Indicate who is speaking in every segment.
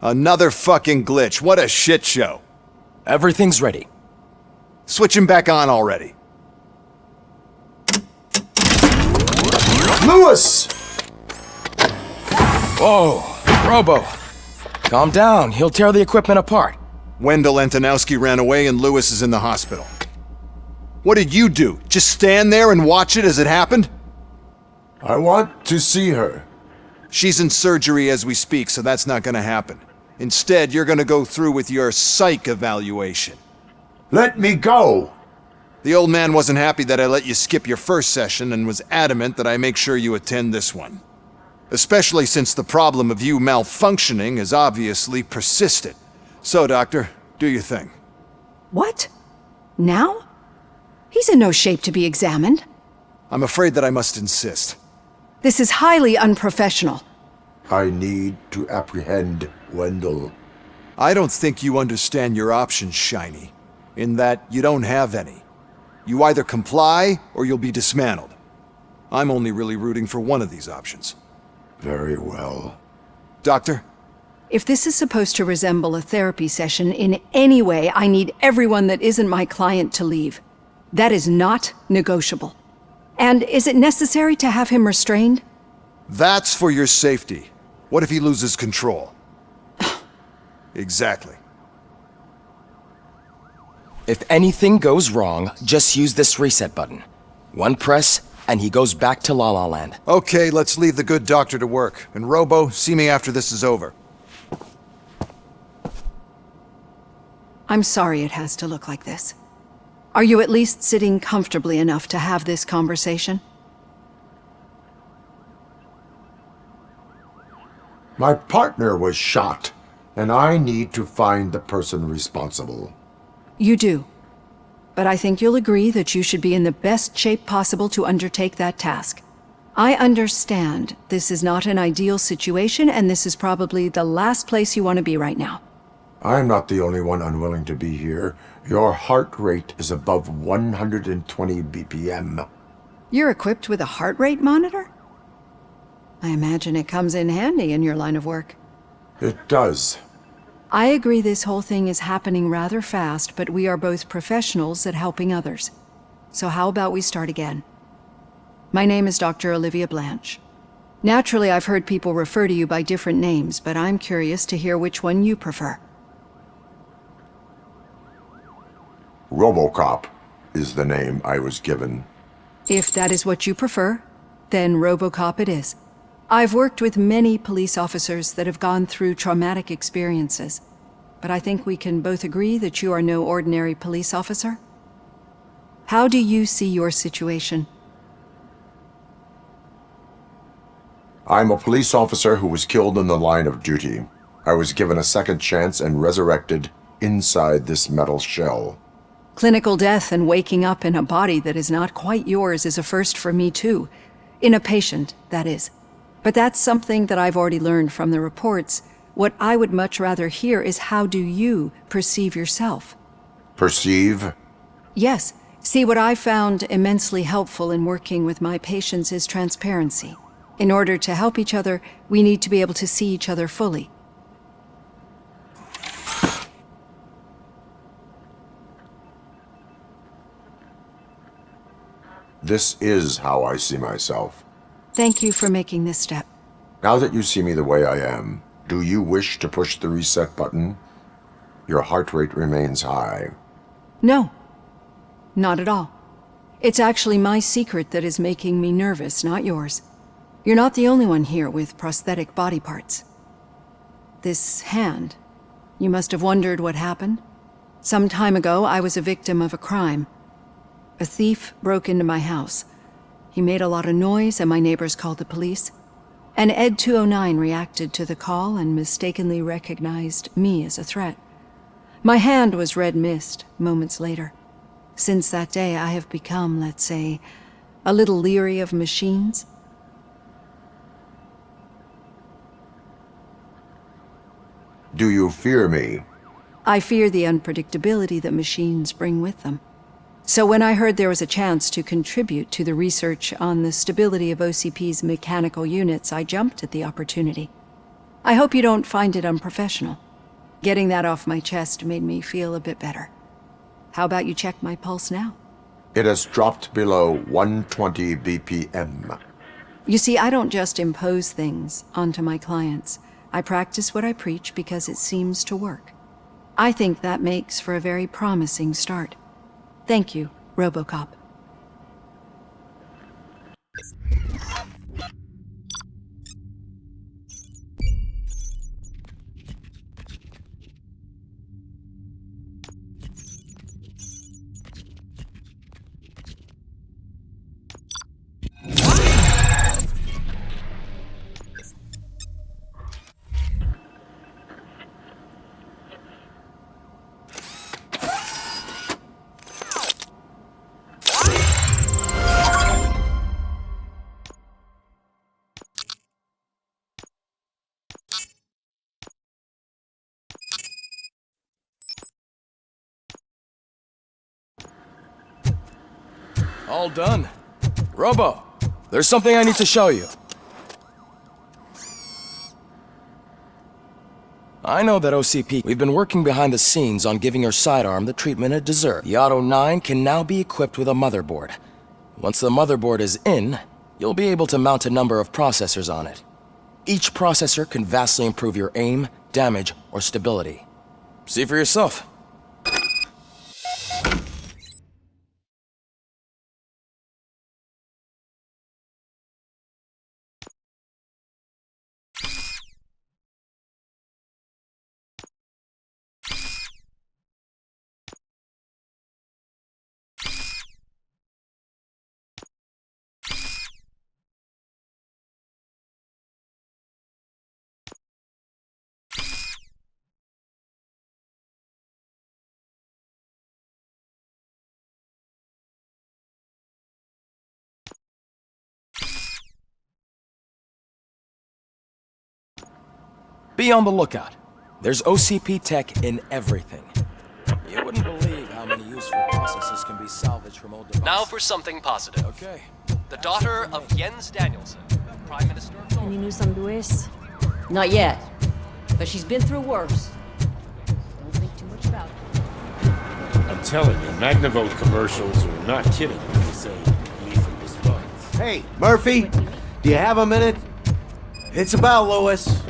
Speaker 1: Another fucking glitch. What a shit show.
Speaker 2: Everything's ready.
Speaker 1: Switch him back on already. Lewis!
Speaker 2: Whoa, Robo. Calm down, he'll tear the equipment apart.
Speaker 1: Wendell Antonowski ran away and Lewis is in the hospital. What did you do? Just stand there and watch it as it happened?
Speaker 3: I want to see her.
Speaker 1: She's in surgery as we speak, so that's not gonna happen. Instead, you're gonna go through with your psych evaluation.
Speaker 3: Let me go!
Speaker 1: The old man wasn't happy that I let you skip your first session and was adamant that I make sure you attend this one. Especially since the problem of you malfunctioning has obviously persisted. So, Doctor, do your thing.
Speaker 4: What? Now? He's in no shape to be examined.
Speaker 1: I'm afraid that I must insist.
Speaker 4: This is highly unprofessional.
Speaker 3: I need to apprehend Wendell.
Speaker 1: I don't think you understand your options, Shiny, in that you don't have any. You either comply or you'll be dismantled. I'm only really rooting for one of these options.
Speaker 3: Very well.
Speaker 1: Doctor?
Speaker 4: If this is supposed to resemble a therapy session in any way, I need everyone that isn't my client to leave. That is not negotiable. And is it necessary to have him restrained?
Speaker 1: That's for your safety. What if he loses control? Exactly.
Speaker 2: If anything goes wrong, just use this reset button. One press, and he goes back to La La Land.
Speaker 1: Okay, let's leave the good doctor to work. And Robo, see me after this is over.
Speaker 4: I'm sorry it has to look like this. Are you at least sitting comfortably enough to have this conversation?
Speaker 3: My partner was shot, and I need to find the person responsible.
Speaker 4: You do. But I think you'll agree that you should be in the best shape possible to undertake that task. I understand this is not an ideal situation, and this is probably the last place you want to be right now.
Speaker 3: I'm not the only one unwilling to be here. Your heart rate is above 120 BPM.
Speaker 4: You're equipped with a heart rate monitor? I imagine it comes in handy in your line of work.
Speaker 3: It does.
Speaker 4: I agree this whole thing is happening rather fast, but we are both professionals at helping others. So how about we start again? My name is Dr. Olivia Blanche. Naturally, I've heard people refer to you by different names, but I'm curious to hear which one you prefer.
Speaker 3: Robocop is the name I was given.
Speaker 4: If that is what you prefer, then Robocop it is. I've worked with many police officers that have gone through traumatic experiences, but I think we can both agree that you are no ordinary police officer. How do you see your situation?
Speaker 3: I'm a police officer who was killed in the line of duty. I was given a second chance and resurrected inside this metal shell.
Speaker 4: Clinical death and waking up in a body that is not quite yours is a first for me too. In a patient, that is. But that's something that I've already learned from the reports. What I would much rather hear is how do you perceive yourself?
Speaker 3: Perceive?
Speaker 4: Yes. See, what I found immensely helpful in working with my patients is transparency. In order to help each other, we need to be able to see each other fully.
Speaker 3: This is how I see myself.
Speaker 4: Thank you for making this step.
Speaker 3: Now that you see me the way I am, do you wish to push the reset button? Your heart rate remains high.
Speaker 4: No, not at all. It's actually my secret that is making me nervous, not yours. You're not the only one here with prosthetic body parts. This hand, you must have wondered what happened. Some time ago, I was a victim of a crime. A thief broke into my house. He made a lot of noise and my neighbors called the police. And Ed 209 reacted to the call and mistakenly recognized me as a threat. My hand was red mist moments later. Since that day, I have become, let's say, a little leery of machines.
Speaker 3: Do you fear me?
Speaker 4: I fear the unpredictability that machines bring with them. So when I heard there was a chance to contribute to the research on the stability of OCP's mechanical units, I jumped at the opportunity. I hope you don't find it unprofessional. Getting that off my chest made me feel a bit better. How about you check my pulse now?
Speaker 3: It has dropped below 120 BPM.
Speaker 4: You see, I don't just impose things onto my clients. I practice what I preach because it seems to work. I think that makes for a very promising start. Thank you, Robocop.
Speaker 2: All done. Robo, there's something I need to show you. I know that OCP. We've been working behind the scenes on giving your sidearm the treatment it deserves. The Auto 9 can now be equipped with a motherboard. Once the motherboard is in, you'll be able to mount a number of processors on it. Each processor can vastly improve your aim, damage, or stability. See for yourself. Be on the lookout. There's OCP tech in everything. You wouldn't believe how many useful processes can be salvaged from old devices.
Speaker 5: Now for something positive.
Speaker 2: Okay.
Speaker 5: The daughter of Jens Danielson, Prime Minister of Norway.
Speaker 6: Any news on Dlss?
Speaker 7: Not yet, but she's been through worse.
Speaker 6: Don't think too much about it.
Speaker 8: I'm telling you, Magnavolt commercials are not kidding when they say lethal response.
Speaker 9: Hey, Murphy, do you have a minute? It's about Lois.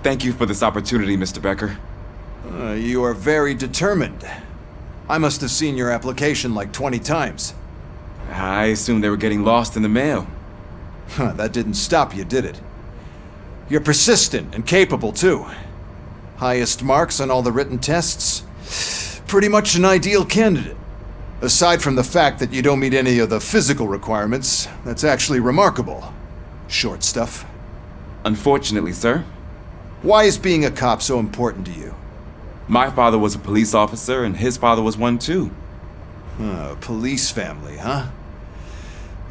Speaker 10: Thank you for this opportunity, Mr. Becker.
Speaker 1: You are very determined. I must have seen your application like 20 times.
Speaker 10: I assumed they were getting lost in the mail.
Speaker 1: That didn't stop you, did it? You're persistent and capable, too. Highest marks on all the written tests. Pretty much an ideal candidate. Aside from the fact that you don't meet any of the physical requirements, that's actually remarkable. Short stuff.
Speaker 10: Unfortunately, sir.
Speaker 1: Why is being a cop so important to you?
Speaker 10: My father was a police officer, and his father was one too.
Speaker 1: Police family, huh?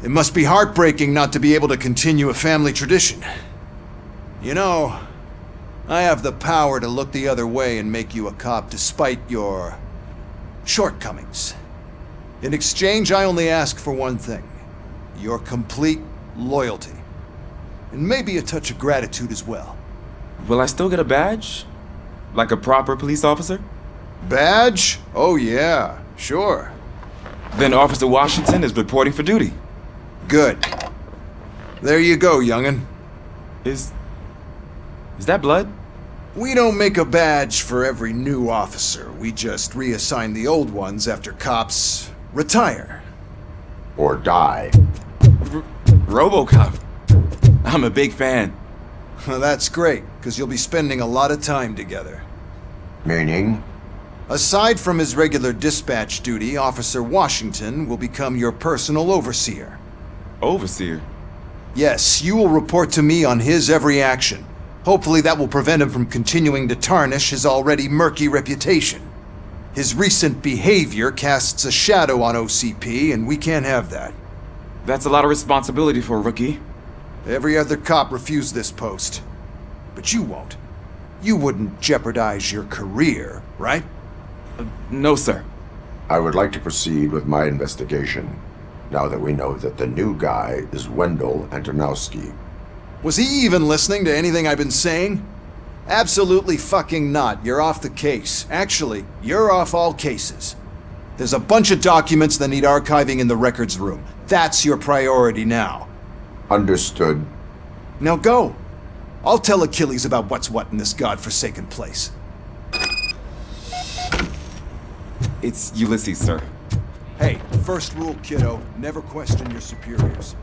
Speaker 1: It must be heartbreaking not to be able to continue a family tradition. You know, I have the power to look the other way and make you a cop despite your shortcomings. In exchange, I only ask for one thing. Your complete loyalty. And maybe a touch of gratitude as well.
Speaker 10: Will I still get a badge? Like a proper police officer?
Speaker 1: Badge? Oh yeah, sure.
Speaker 10: Then Officer Washington is reporting for duty.
Speaker 1: Good. There you go, young'un.
Speaker 10: Is that blood?
Speaker 1: We don't make a badge for every new officer. We just reassign the old ones after cops retire.
Speaker 3: Or die.
Speaker 10: Robocop. I'm a big fan.
Speaker 1: That's great, because you'll be spending a lot of time together.
Speaker 3: Meaning?
Speaker 1: Aside from his regular dispatch duty, Officer Washington will become your personal overseer.
Speaker 10: Overseer?
Speaker 1: Yes, you will report to me on his every action. Hopefully that will prevent him from continuing to tarnish his already murky reputation. His recent behavior casts a shadow on OCP, and we can't have that.
Speaker 10: That's a lot of responsibility for a rookie.
Speaker 1: Every other cop refused this post. But you won't. You wouldn't jeopardize your career, right?
Speaker 10: No, sir.
Speaker 3: I would like to proceed with my investigation. now that we know that the new guy is Wendell Antonowski.
Speaker 1: Was he even listening to anything I've been saying? Absolutely fucking not. You're off the case. Actually, you're off all cases. There's a bunch of documents that need archiving in the records room. That's your priority now.
Speaker 3: Understood.
Speaker 1: Now go. I'll tell Achilles about what's what in this godforsaken place.
Speaker 10: It's Ulysses, sir.
Speaker 1: Hey, first rule, kiddo, never question your superiors.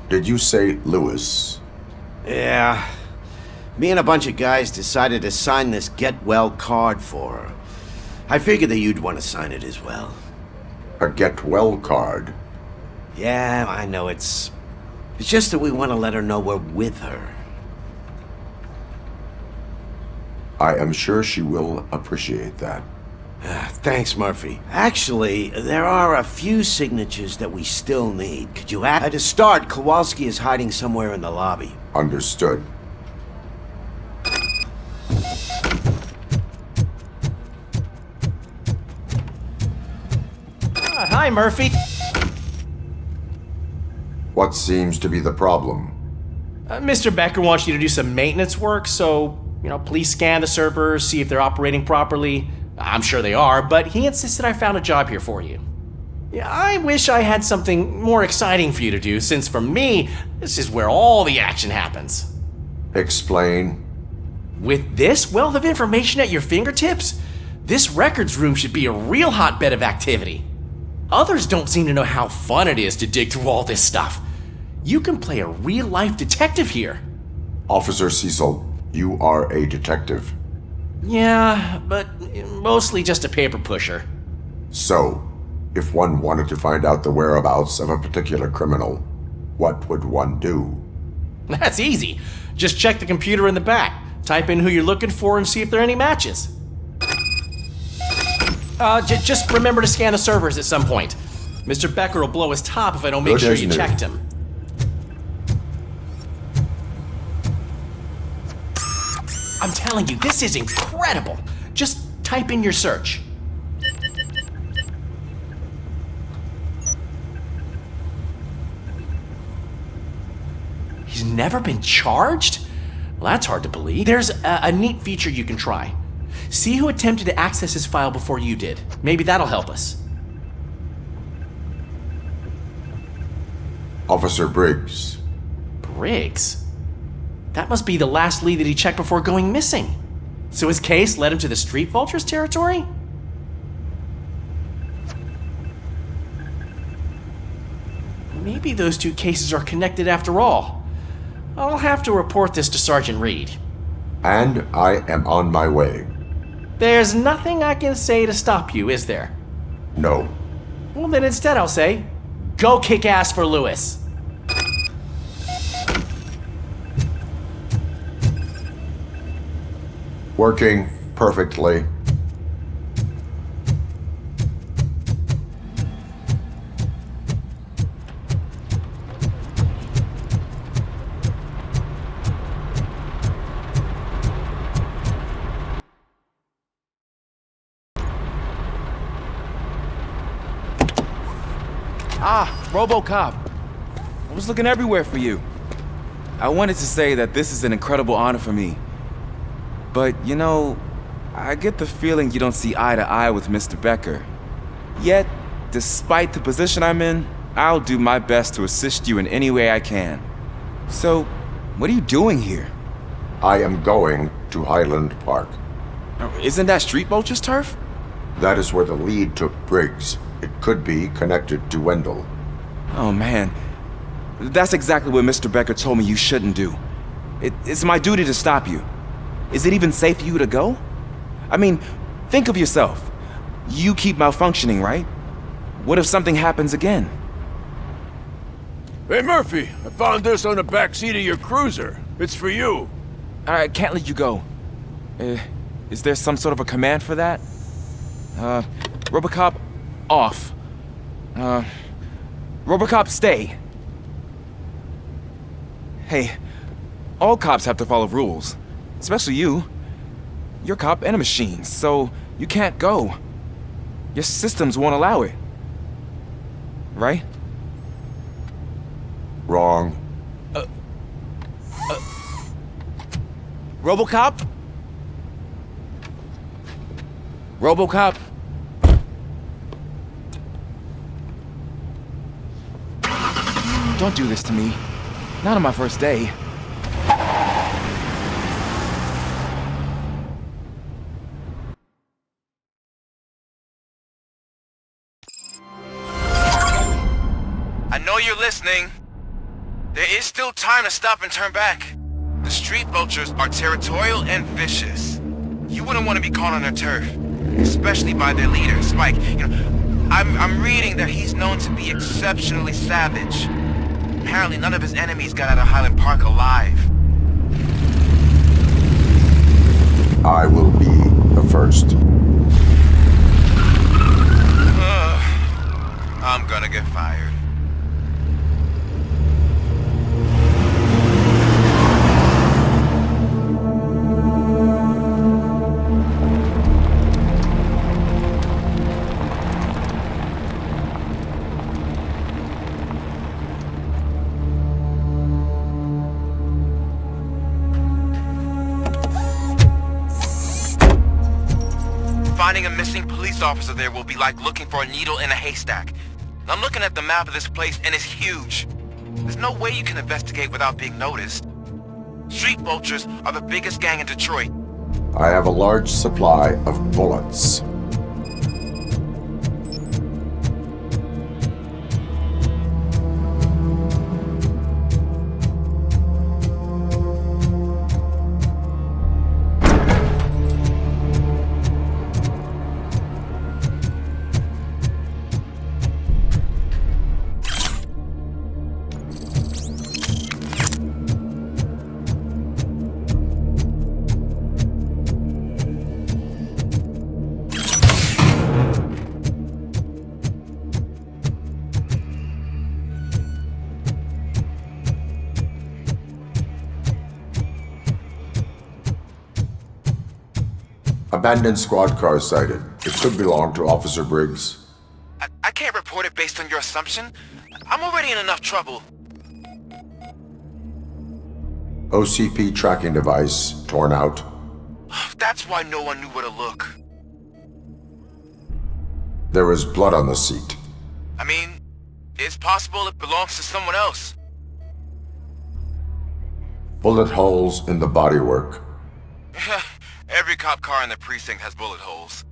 Speaker 3: Did you say Lewis?
Speaker 9: Yeah. Me and a bunch of guys decided to sign this get well card for her. I figured that you'd want to sign it as well.
Speaker 3: A get well card?
Speaker 9: Yeah, I know it's just that we want to let her know we're with her.
Speaker 3: I am sure she will appreciate that.
Speaker 9: Thanks, Murphy. Actually, there are a few signatures that we still need. Could you add? To start, Kowalski is hiding somewhere in the lobby.
Speaker 3: Understood.
Speaker 11: Hi, Murphy.
Speaker 3: What seems to be the problem?
Speaker 11: Mr. Becker wants you to do some maintenance work, so, please scan the servers, see if they're operating properly. I'm sure they are, but he insisted I found a job here for you. Yeah, I wish I had something more exciting for you to do, since for me, this is where all the action happens.
Speaker 3: Explain.
Speaker 11: With this wealth of information at your fingertips, this records room should be a real hotbed of activity. Others don't seem to know how fun it is to dig through all this stuff. You can play a real-life detective here.
Speaker 3: Officer Cecil, you are a detective.
Speaker 11: Yeah, but mostly just a paper pusher.
Speaker 3: So, if one wanted to find out the whereabouts of a particular criminal, what would one do?
Speaker 11: That's easy. Just check the computer in the back, type in who you're looking for, and see if there are any matches. Just remember to scan the servers at some point. Mr. Becker will blow his top if I don't make sure you checked him. I'm telling you, this is incredible. Just type in your search. He's never been charged? Well, that's hard to believe. There's a neat feature you can try. See who attempted to access his file before you did. Maybe that'll help us.
Speaker 3: Officer Briggs.
Speaker 11: Briggs? That must be the last lead that he checked before going missing. So his case led him to the Street Vultures territory? Maybe those two cases are connected after all. I'll have to report this to Sergeant Reed.
Speaker 3: And I am on my way.
Speaker 11: There's nothing I can say to stop you, is there?
Speaker 3: No.
Speaker 11: Well, then instead I'll say, go kick ass for Lewis.
Speaker 3: Working perfectly.
Speaker 10: Robocop. I was looking everywhere for you. I wanted to say that this is an incredible honor for me. But, I get the feeling you don't see eye to eye with Mr. Becker. Yet, despite the position I'm in, I'll do my best to assist you in any way I can. So, what are you doing here?
Speaker 3: I am going to Highland Park.
Speaker 10: Isn't that Street Vulture's turf?
Speaker 3: That is where the lead took Briggs. It could be connected to Wendell.
Speaker 10: Oh man, that's exactly what Mr. Becker told me you shouldn't do. It's my duty to stop you. Is it even safe for you to go? I mean, think of yourself. You keep malfunctioning, right? What if something happens again?
Speaker 8: Hey, Murphy, I found this on the back seat of your cruiser. It's for you.
Speaker 10: I can't let you go. Is there some sort of a command for that? Robocop, off. Robocop, stay. Hey, all cops have to follow rules. Especially you. You're a cop and a machine, so you can't go. Your systems won't allow it. right?
Speaker 3: Wrong.
Speaker 10: Robocop? Robocop? Don't do this to me. Not on my first day.
Speaker 12: I know you're listening. There is still time to stop and turn back. The street vultures are territorial and vicious. You wouldn't want to be caught on their turf, especially by their leader, Spike. I'm reading that he's known to be exceptionally savage. Apparently none of his enemies got out of Highland Park alive.
Speaker 3: I will be the first.
Speaker 12: I'm gonna get fired. Finding a missing police officer there will be like looking for a needle in a haystack. I'm looking at the map of this place and it's huge. There's no way you can investigate without being noticed. Street vultures are the biggest gang in Detroit.
Speaker 3: I have a large supply of bullets. Abandoned squad car sighted. It could belong to Officer Briggs.
Speaker 12: I can't report it based on your assumption. I'm already in enough trouble.
Speaker 3: OCP tracking device torn out.
Speaker 12: That's why no one knew where to look.
Speaker 3: There was blood on the seat.
Speaker 12: I mean, it's possible it belongs to someone else.
Speaker 3: Bullet holes in the bodywork.
Speaker 12: Every cop car in the precinct has bullet holes.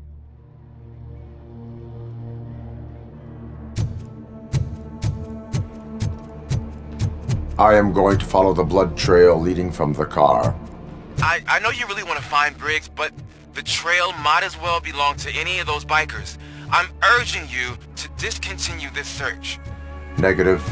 Speaker 3: I am going to follow the blood trail leading from the car.
Speaker 12: I know you really want to find Briggs, but the trail might as well belong to any of those bikers. I'm urging you to discontinue this search.
Speaker 3: Negative.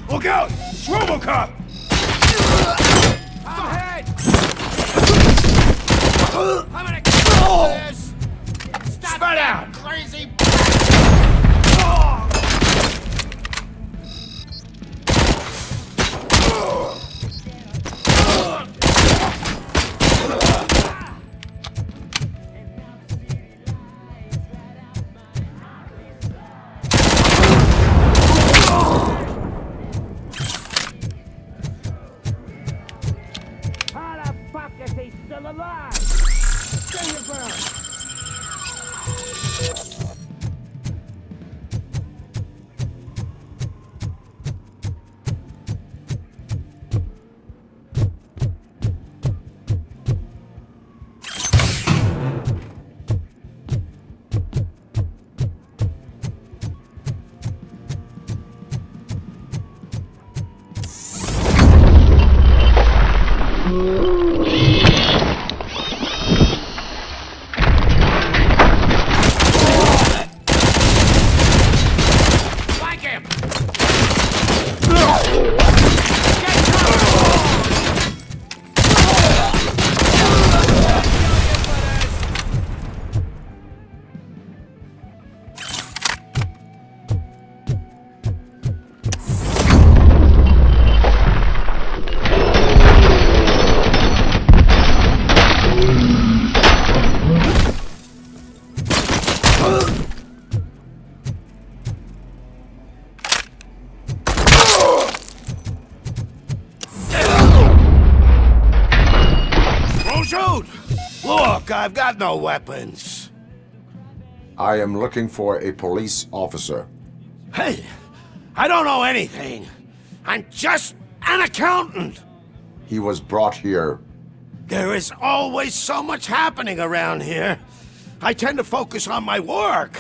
Speaker 8: Look out! It's Robocop! Ahead! I'm gonna kill this! Stop that, crazy!
Speaker 9: Look, I've got no weapons.
Speaker 3: I am looking for a police officer.
Speaker 9: Hey, I don't know anything. I'm just an accountant.
Speaker 3: He was brought here.
Speaker 9: There is always so much happening around here. I tend to focus on my work.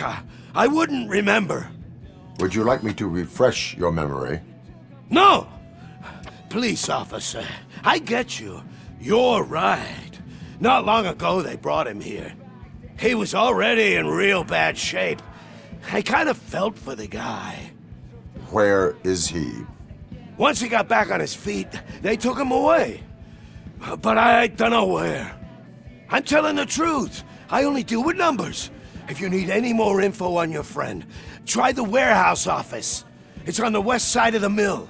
Speaker 9: I wouldn't remember.
Speaker 3: Would you like me to refresh your memory?
Speaker 9: No! Police officer, I get you. You're right. Not long ago they brought him here. He was already in real bad shape. I kind of felt for the guy.
Speaker 3: Where is he?
Speaker 9: Once he got back on his feet, they took him away. But I don't know where. I'm telling the truth. I only deal with numbers. If you need any more info on your friend, try the warehouse office. It's on the west side of the mill.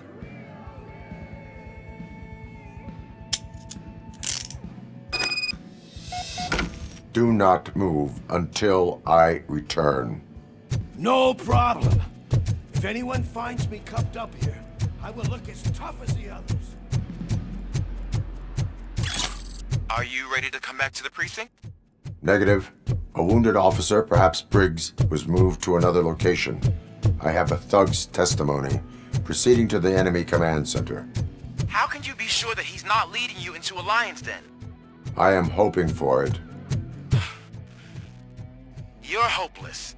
Speaker 3: Do not move until I return.
Speaker 9: No problem. If anyone finds me cuffed up here, I will look as tough as the others.
Speaker 12: Are you ready to come back to the precinct?
Speaker 3: Negative. A wounded officer, perhaps Briggs, was moved to another location. I have a thug's testimony, proceeding to the enemy command center.
Speaker 12: How can you be sure that he's not leading you into a lion's den?
Speaker 3: I am hoping for it.
Speaker 12: You're hopeless.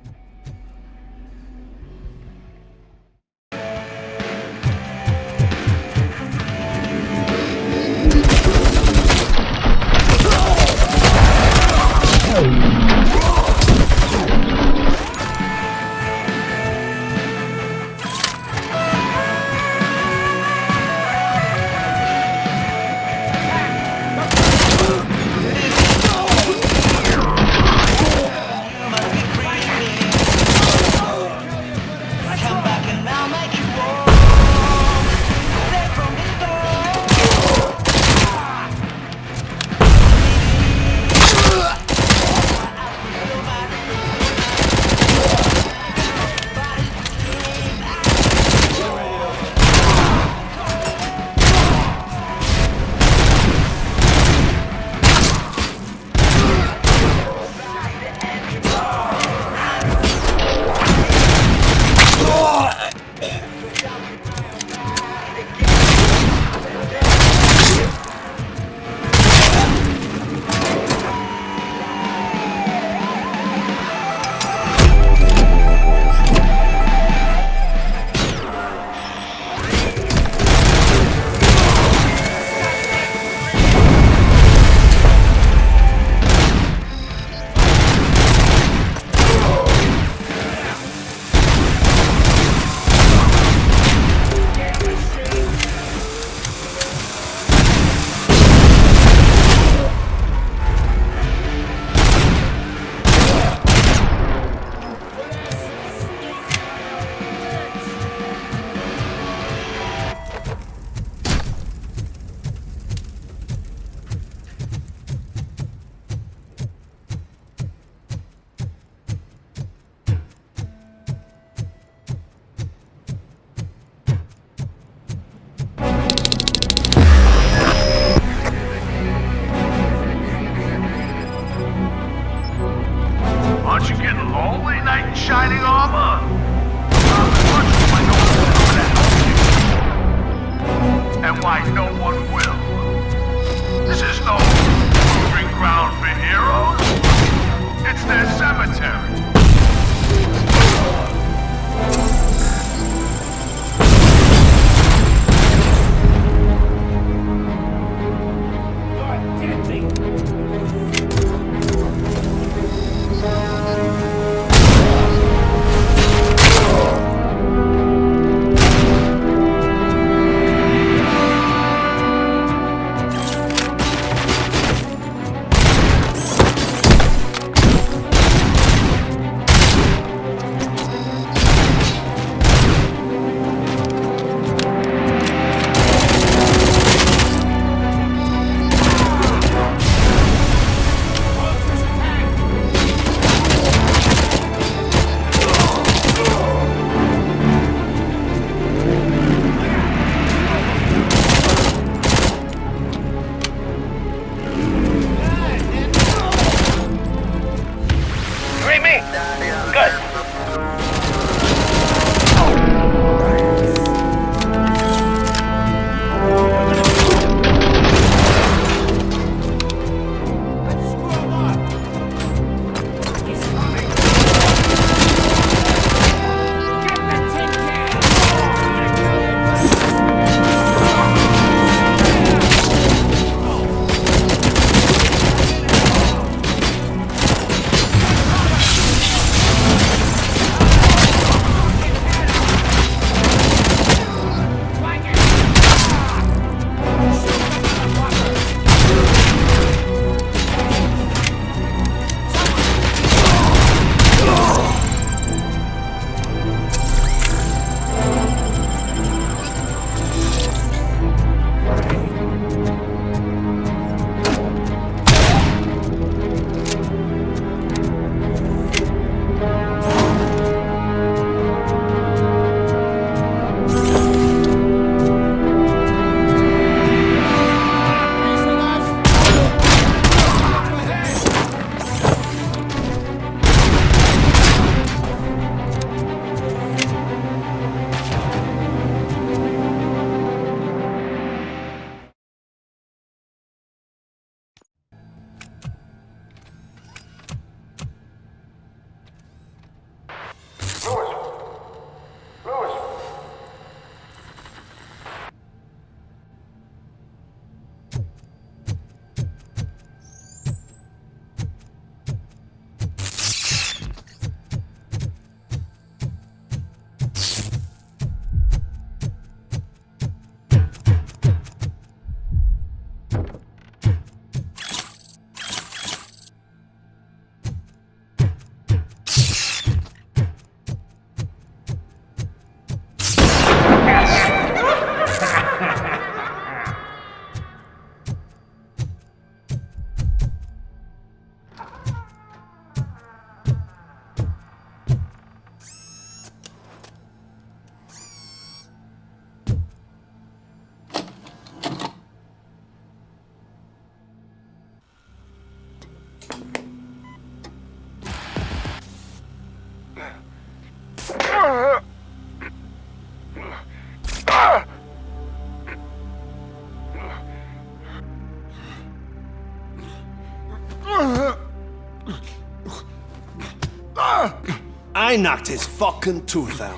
Speaker 9: I knocked his fucking tooth out.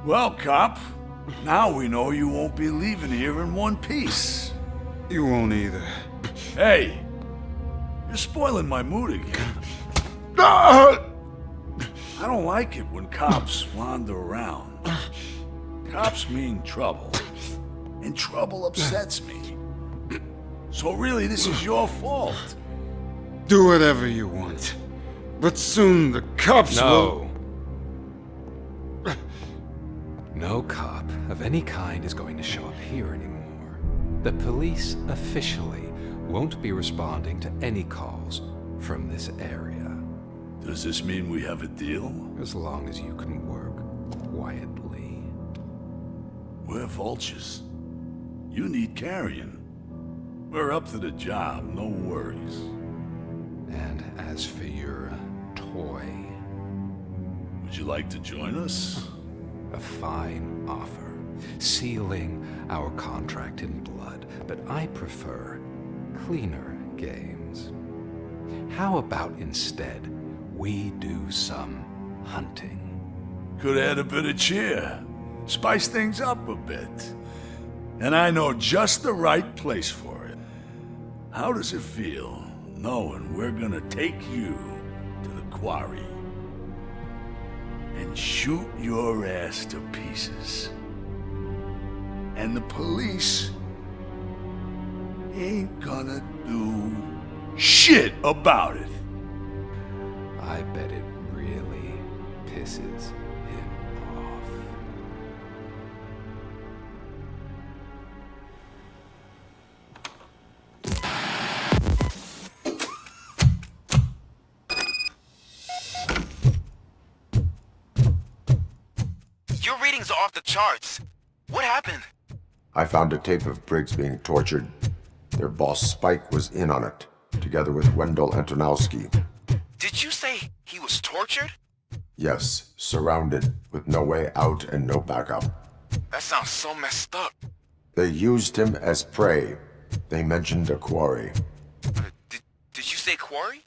Speaker 13: Well, cop, now we know you won't be leaving here in one piece.
Speaker 14: You won't either.
Speaker 13: Hey, you're spoiling my mood again. I don't like it when cops wander around. Cops mean trouble, and trouble upsets me. So really, this is your fault.
Speaker 14: Do whatever you want. But soon the cops will...
Speaker 15: No cop of any kind is going to show up here anymore. The police officially won't be responding to any calls from this area.
Speaker 13: Does this mean we have a deal?
Speaker 15: As long as you can work quietly.
Speaker 13: We're vultures. You need carrion. We're up to the job, no worries.
Speaker 15: And as for your toy...
Speaker 13: Would you like to join us?
Speaker 15: A fine offer, sealing our contract in blood, but I prefer cleaner games. How about instead we do some hunting?
Speaker 13: Could add a bit of cheer, spice things up a bit. And I know just the right place for it. How does it feel knowing we're gonna take you to the quarry and shoot your ass to pieces? And the police ain't gonna do shit about it.
Speaker 15: I bet it really pisses him off.
Speaker 12: Your readings are off the charts. What happened?
Speaker 3: I found a tape of Briggs being tortured. Their boss Spike was in on it, together with Wendell Antonowski.
Speaker 12: Did you say he was tortured?
Speaker 3: Yes, surrounded, with no way out and no backup.
Speaker 12: That sounds so messed up.
Speaker 3: They used him as prey. They mentioned a quarry.
Speaker 12: Did you say quarry?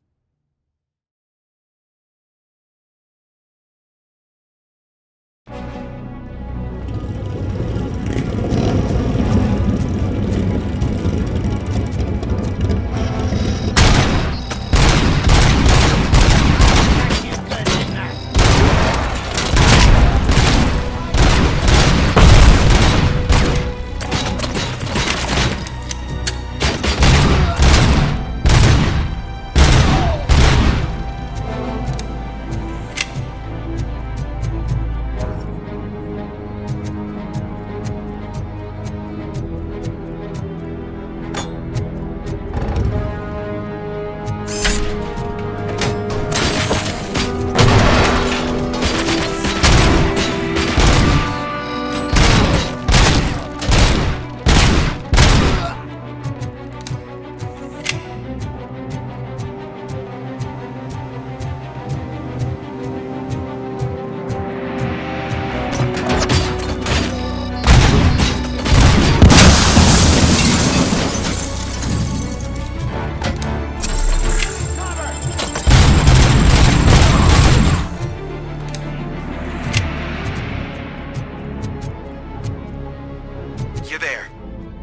Speaker 12: You're there.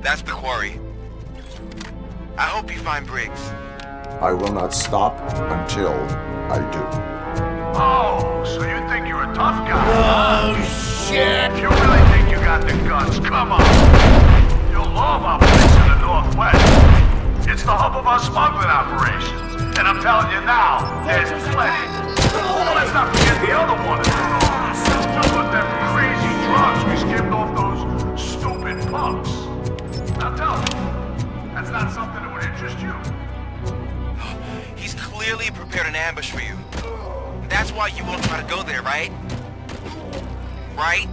Speaker 12: That's the quarry. I hope you find Briggs.
Speaker 3: I will not stop until I do.
Speaker 16: Oh, so you think you're a tough guy?
Speaker 9: Oh, shit!
Speaker 16: If you really think you got the guts, come on. You'll love our place in the Northwest. It's the hub of our smuggling operations. And I'm telling you now, there's plenty. Let's not forget the other one in the north. Filled with them crazy drugs we skimmed off those stupid punks. Now tell me, that's not something that would interest you?
Speaker 12: He's clearly prepared an ambush for you. That's why you won't try to go there, right? Right?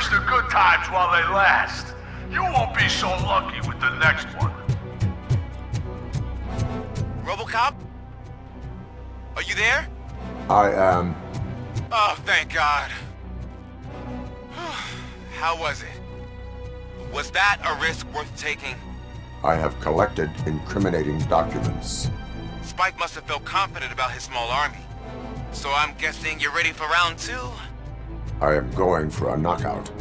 Speaker 16: Cherish the good times while they last. You won't be so lucky with the next one.
Speaker 12: Robocop? Are you there?
Speaker 3: I am.
Speaker 12: Oh, thank God. How was it? Was that a risk worth taking?
Speaker 3: I have collected incriminating documents.
Speaker 12: Spike must have felt confident about his small army. So I'm guessing you're ready for round 2?
Speaker 3: I am going for a knockout.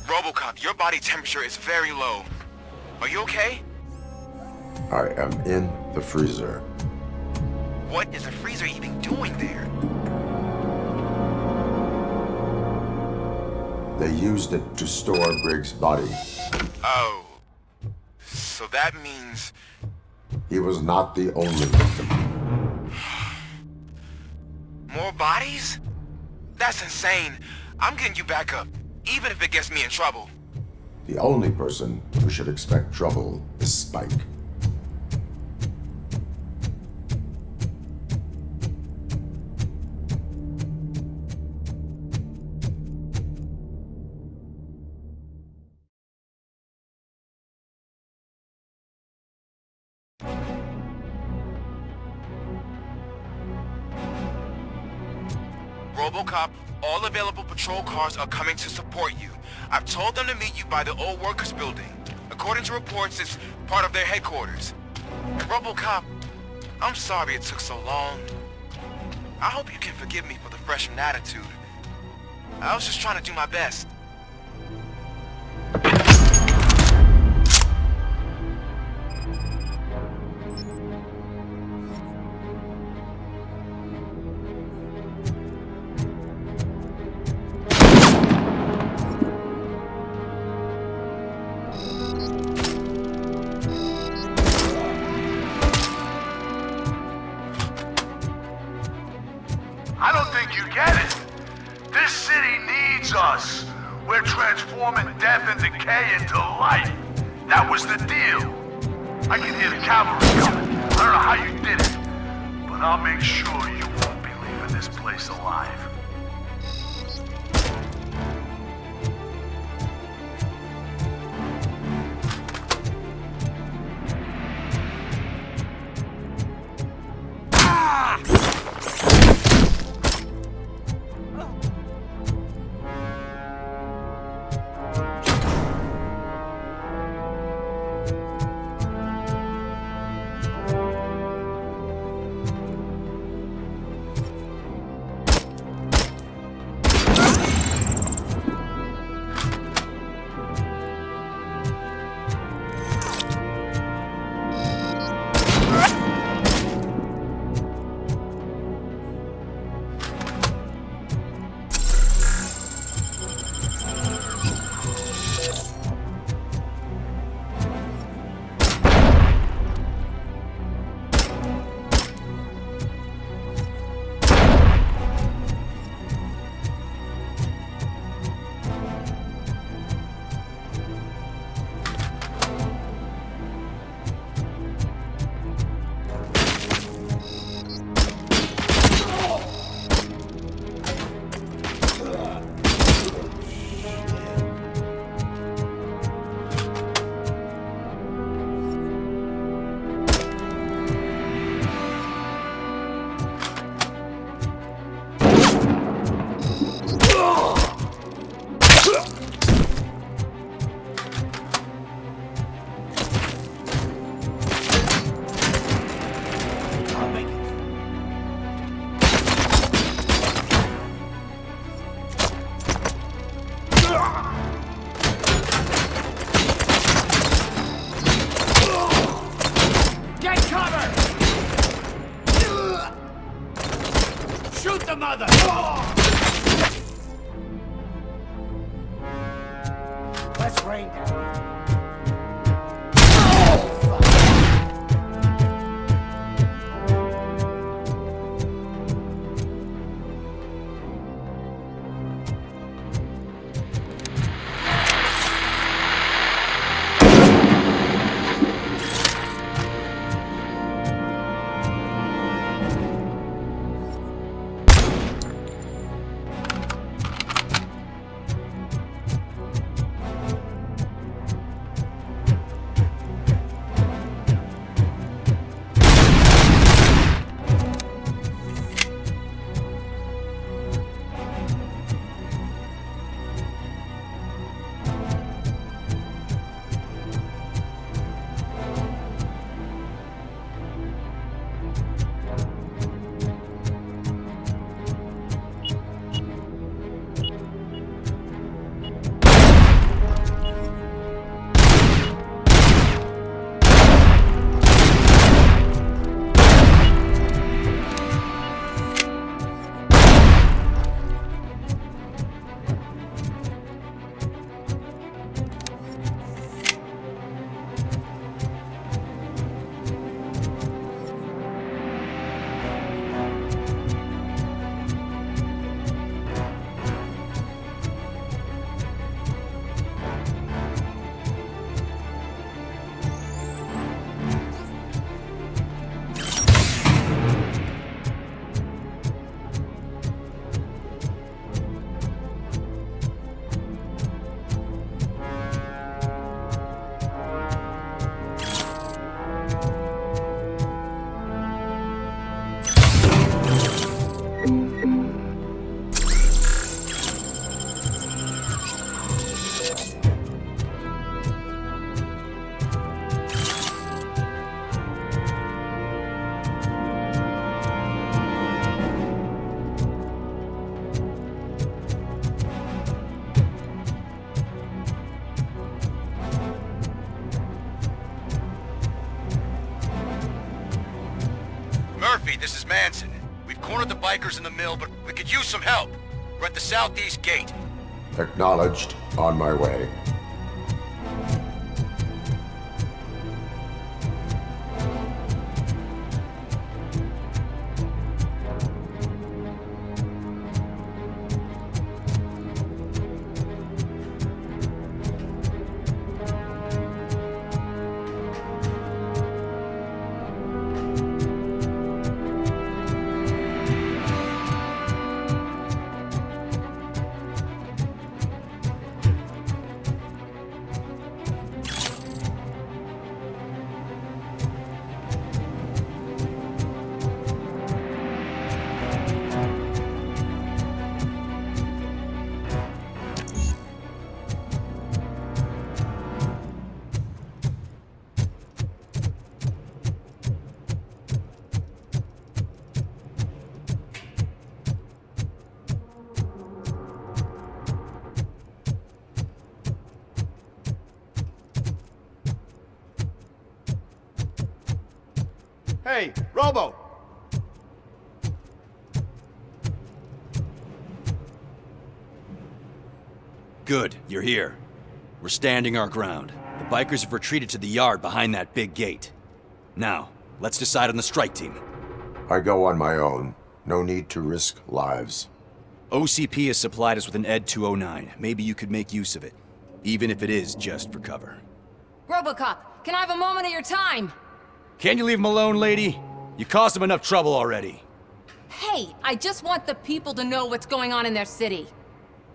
Speaker 12: Robocop, your body temperature is very low. Are you okay?
Speaker 3: I am in the freezer.
Speaker 12: What is a freezer even doing there?
Speaker 3: They used it to store Briggs' body.
Speaker 12: Oh. So that means...
Speaker 3: He was not the only victim.
Speaker 12: More bodies? That's insane. I'm getting you back up, even if it gets me in trouble.
Speaker 3: The only person who should expect trouble is Spike.
Speaker 12: Robocop, all available patrol cars are coming to support you. I've told them to meet you by the old workers building. According to reports, it's part of their headquarters. And Robocop, I'm sorry it took so long. I hope you can forgive me for the freshman attitude. I was just trying to do my best.
Speaker 16: I don't think you get it. This city needs us. We're transforming death and decay into life. That was the deal. I can hear the cavalry coming. I don't know how you did it, but I'll make sure you won't be leaving this place alive.
Speaker 12: Speed, this is Manson. We've cornered the bikers in the mill, but we could use some help. We're at the southeast gate.
Speaker 3: Acknowledged. On my way.
Speaker 17: Hey, Robo!
Speaker 18: Good, you're here. We're standing our ground. The bikers have retreated to the yard behind that big gate. Now, let's decide on the strike team.
Speaker 3: I go on my own. No need to risk lives.
Speaker 18: OCP has supplied us with an ED 209. Maybe you could make use of it. Even if it is just for cover.
Speaker 7: Robocop, can I have a moment of your time?
Speaker 18: Can you leave him alone, lady? You caused him enough trouble already.
Speaker 7: Hey, I just want the people to know what's going on in their city.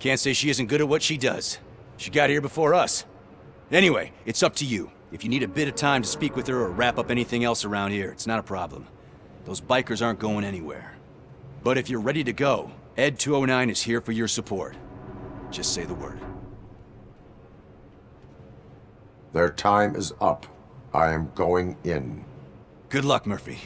Speaker 18: Can't say she isn't good at what she does. She got here before us. Anyway, it's up to you. If you need a bit of time to speak with her or wrap up anything else around here, it's not a problem. Those bikers aren't going anywhere. But if you're ready to go, ED 209 is here for your support. Just say the word.
Speaker 3: Their time is up. I am going in.
Speaker 18: Good luck, Murphy.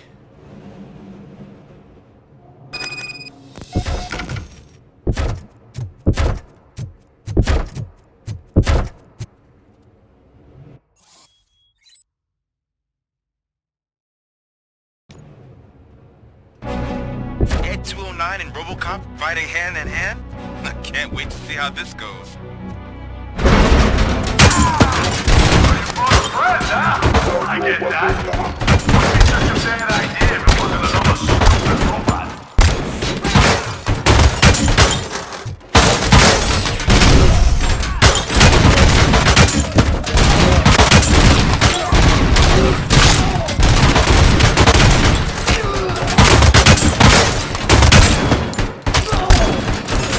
Speaker 12: Ed 209 and Robocop fighting hand in hand? I can't wait to see how this goes.
Speaker 16: I get that. Would be such a bad idea if it wasn't another stupid robot.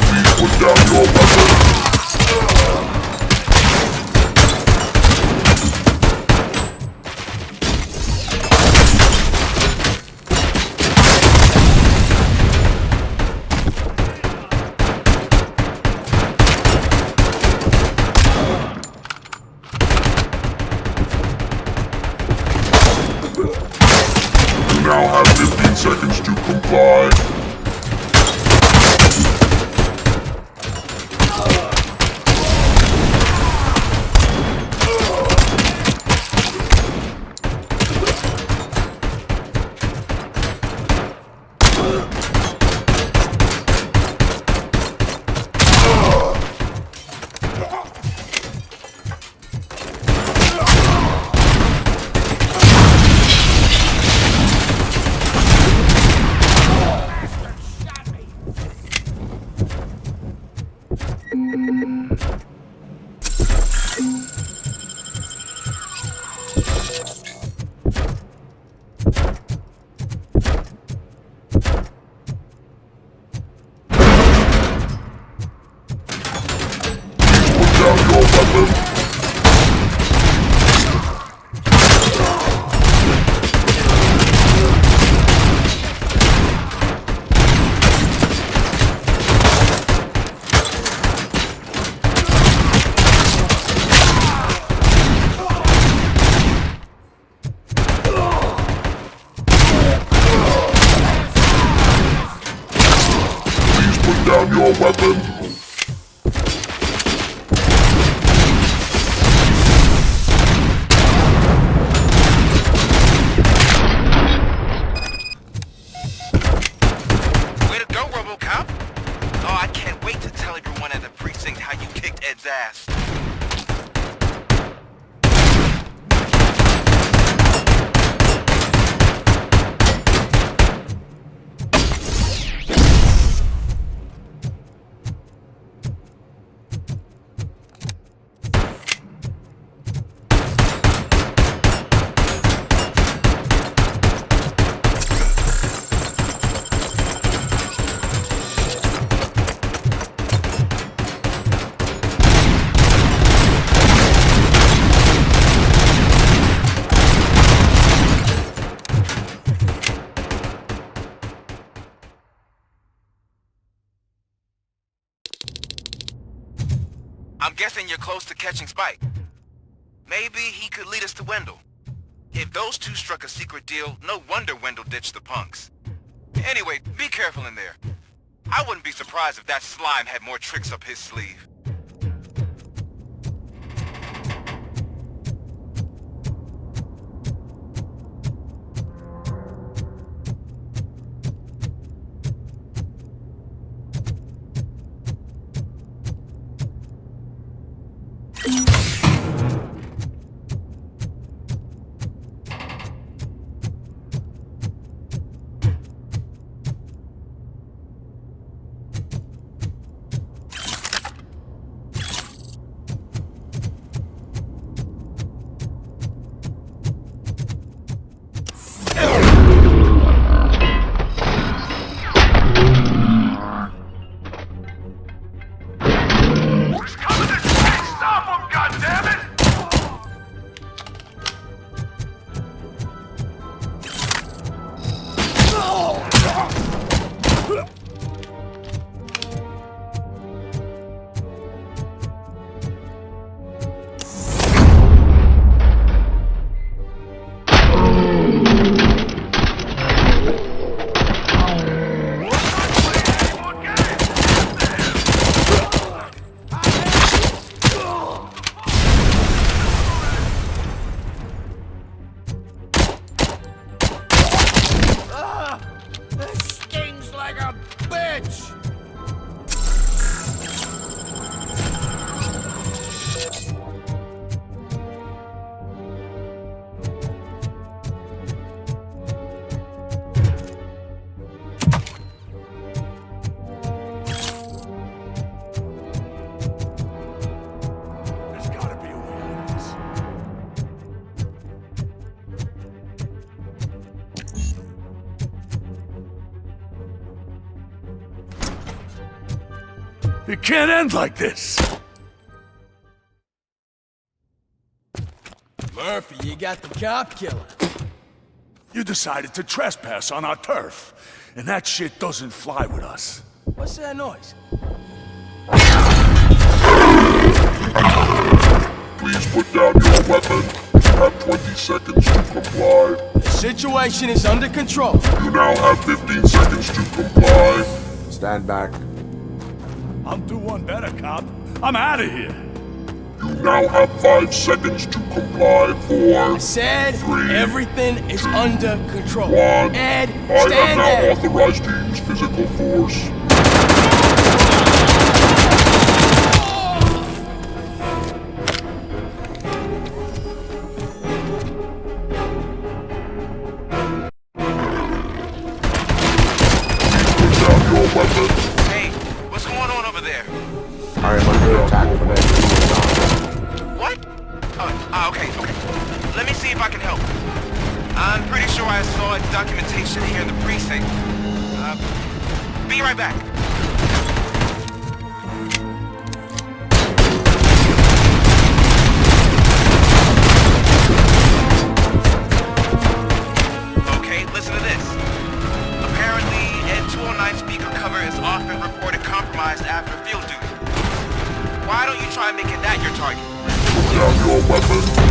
Speaker 3: Please put down your weapon. Now have 15 seconds to comply. Down your weapon.
Speaker 12: guessing you're close to catching Spike. Maybe he could lead us to Wendell. If those two struck a secret deal, no wonder Wendell ditched the punks. Anyway, be careful in there. I wouldn't be surprised if that slime had more tricks up his sleeve.
Speaker 13: It can't end like this!
Speaker 2: Murphy, you got the cop killer.
Speaker 13: You decided to trespass on our turf, and that shit doesn't fly with us.
Speaker 2: What's that noise?
Speaker 17: Please put down your weapon. You have 20 seconds to comply.
Speaker 2: The situation is under control.
Speaker 17: You now have 15 seconds to comply.
Speaker 3: Stand back.
Speaker 13: I'll do one better, cop. I'm out of here.
Speaker 17: You now have 5 seconds to comply. 4,
Speaker 2: I said
Speaker 17: 3,
Speaker 2: everything is under control.
Speaker 17: 1.
Speaker 2: Ed,
Speaker 17: I
Speaker 2: stand
Speaker 17: am now
Speaker 2: there.
Speaker 17: authorized to use physical force.
Speaker 12: Hey, what's going on over there?
Speaker 3: I am under attack from that.
Speaker 12: What? Okay. Let me see if I can help. I'm pretty sure I saw documentation here in the precinct. Be right back. Okay, listen to this. Apparently, Ed 209 speaker cover is often reported compromised after field duty. Why don't you try making that your target?
Speaker 17: Put down your weapon.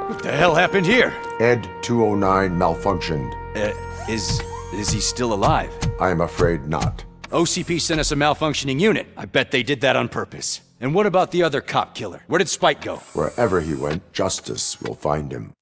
Speaker 18: What the hell happened here?
Speaker 3: Ed 209 malfunctioned.
Speaker 18: Is he still alive?
Speaker 3: I am afraid not.
Speaker 18: OCP sent us a malfunctioning unit. I bet they did that on purpose. And what about the other cop killer? Where did Spike go?
Speaker 3: Wherever he went, justice will find him.